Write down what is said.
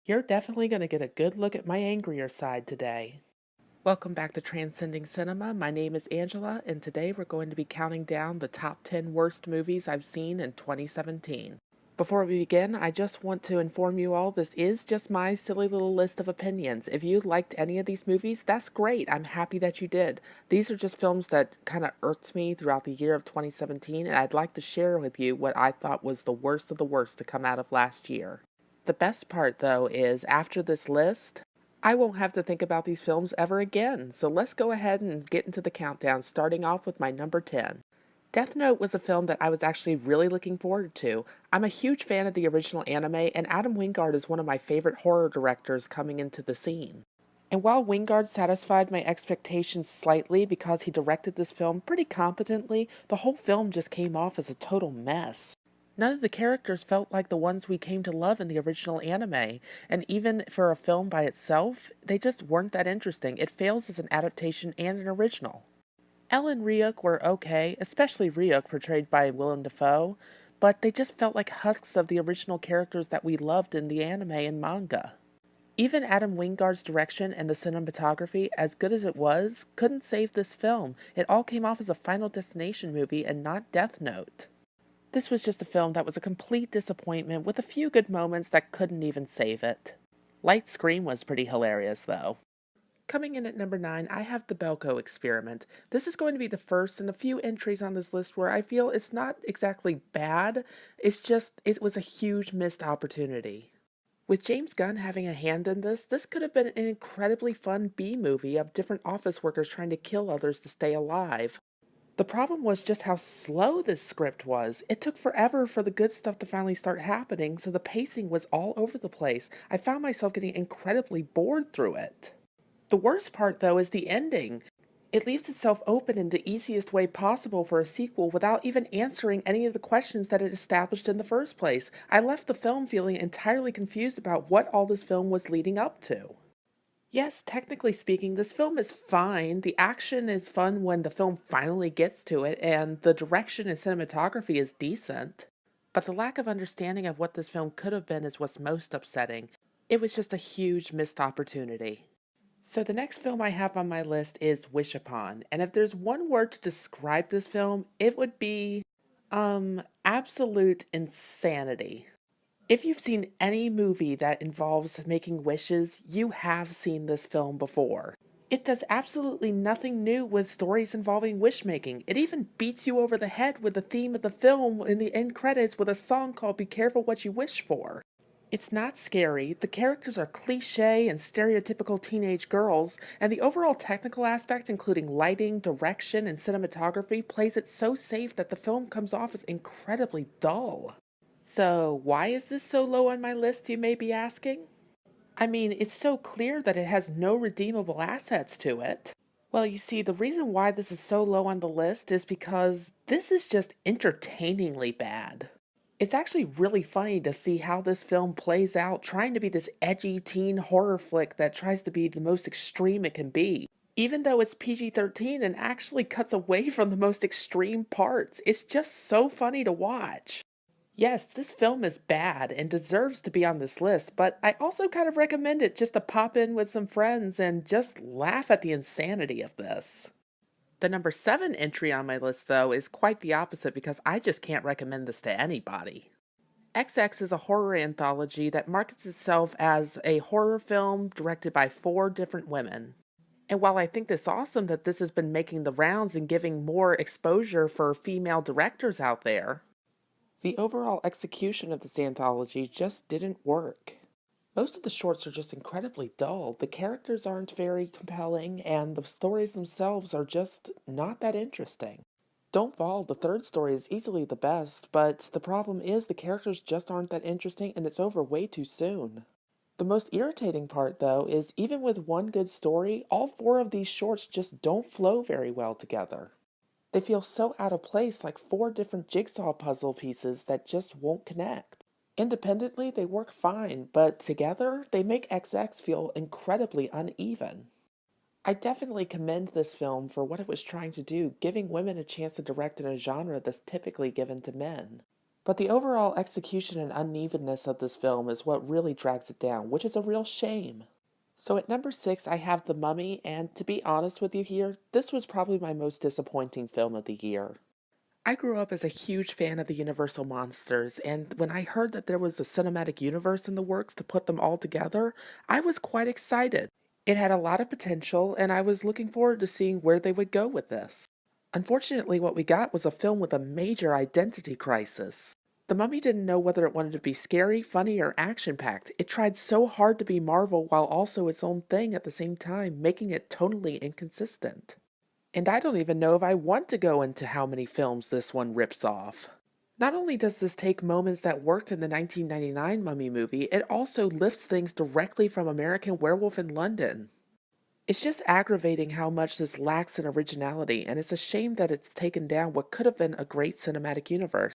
You're definitely going to get a good look at my angrier side today. Welcome back to Trans-Cending Cinema. My name is Angela, and today we're going to be counting down the top 10 worst movies I've seen in 2017. Before we begin, I just want to inform you all this is just my silly little list of opinions. If you liked any of these movies, that's great. I'm happy that you did. These are just films that kind of irked me throughout the year of 2017, and I'd like to share with you what I thought was the worst of the worst to come out of last year. The best part, though, is after this list, I won't have to think about these films ever again. So let's go ahead and get into the countdown, starting off with my number 10. Death Note was a film that I was actually really looking forward to. I'm a huge fan of the original anime, and Adam Wingard is one of my favorite horror directors coming into the scene. And while Wingard satisfied my expectations slightly because he directed this film pretty competently, the whole film just came off as a total mess. None of the characters felt like the ones we came to love in the original anime, and even for a film by itself, they just weren't that interesting. It fails as an adaptation and an original. Elle and Ryuk were okay, especially Ryuk, portrayed by Willem Dafoe, but they just felt like husks of the original characters that we loved in the anime and manga. Even Adam Wingard's direction and the cinematography, as good as it was, couldn't save this film. It all came off as a Final Destination movie and not Death Note. This was just a film that was a complete disappointment with a few good moments that couldn't even save it. Light Scream was pretty hilarious, though. Coming in at number 9, I have the Belko Experiment. This is going to be the first in a few entries on this list where I feel it's not exactly bad, it's just, it was a huge missed opportunity. With James Gunn having a hand in this could have been an incredibly fun B-movie of different office workers trying to kill others to stay alive. The problem was just how slow this script was. It took forever for the good stuff to finally start happening, so the pacing was all over the place. I found myself getting incredibly bored through it. The worst part, though, is the ending. It leaves itself open in the easiest way possible for a sequel without even answering any of the questions that it established in the first place. I left the film feeling entirely confused about what all this film was leading up to. Yes, technically speaking, this film is fine. The action is fun when the film finally gets to it, and the direction and cinematography is decent. But the lack of understanding of what this film could have been is what's most upsetting. It was just a huge missed opportunity. So the next film I have on my list is Wish Upon, and if there's one word to describe this film, it would be, absolute insanity. If you've seen any movie that involves making wishes, you have seen this film before. It does absolutely nothing new with stories involving wish making. It even beats you over the head with the theme of the film in the end credits with a song called Be Careful What You Wish For. It's not scary, the characters are cliche and stereotypical teenage girls, and the overall technical aspect, including lighting, direction, and cinematography, plays it so safe that the film comes off as incredibly dull. So, why is this so low on my list, you may be asking? I mean, it's so clear that it has no redeemable assets to it. Well, you see, the reason why this is so low on the list is because this is just entertainingly bad. It's actually really funny to see how this film plays out trying to be this edgy teen horror flick that tries to be the most extreme it can be. Even though it's PG-13 and actually cuts away from the most extreme parts, it's just so funny to watch. Yes, this film is bad and deserves to be on this list, but I also kind of recommend it just to pop in with some friends and just laugh at the insanity of this. The number 7 entry on my list, though, is quite the opposite because I just can't recommend this to anybody. XX is a horror anthology that markets itself as a horror film directed by 4 different women. And while I think it's awesome that this has been making the rounds and giving more exposure for female directors out there, the overall execution of this anthology just didn't work. Most of the shorts are just incredibly dull, the characters aren't very compelling, and the stories themselves are just not that interesting. Don't Fall, the third story, is easily the best, but the problem is the characters just aren't that interesting and it's over way too soon. The most irritating part, though, is even with one good story, all 4 of these shorts just don't flow very well together. They feel so out of place, like 4 different jigsaw puzzle pieces that just won't connect. Independently, they work fine, but together, they make XX feel incredibly uneven. I definitely commend this film for what it was trying to do, giving women a chance to direct in a genre that's typically given to men. But the overall execution and unevenness of this film is what really drags it down, which is a real shame. So at number 6, I have The Mummy, and to be honest with you here, this was probably my most disappointing film of the year. I grew up as a huge fan of the Universal monsters, and when I heard that there was a cinematic universe in the works to put them all together, I was quite excited. It had a lot of potential, and I was looking forward to seeing where they would go with this. Unfortunately, what we got was a film with a major identity crisis. The Mummy didn't know whether it wanted to be scary, funny, or action-packed. It tried so hard to be Marvel while also its own thing at the same time, making it tonally inconsistent. And I don't even know if I want to go into how many films this one rips off. Not only does this take moments that worked in the 1999 Mummy movie, it also lifts things directly from American Werewolf in London. It's just aggravating how much this lacks in originality, and it's a shame that it's taken down what could have been a great cinematic universe.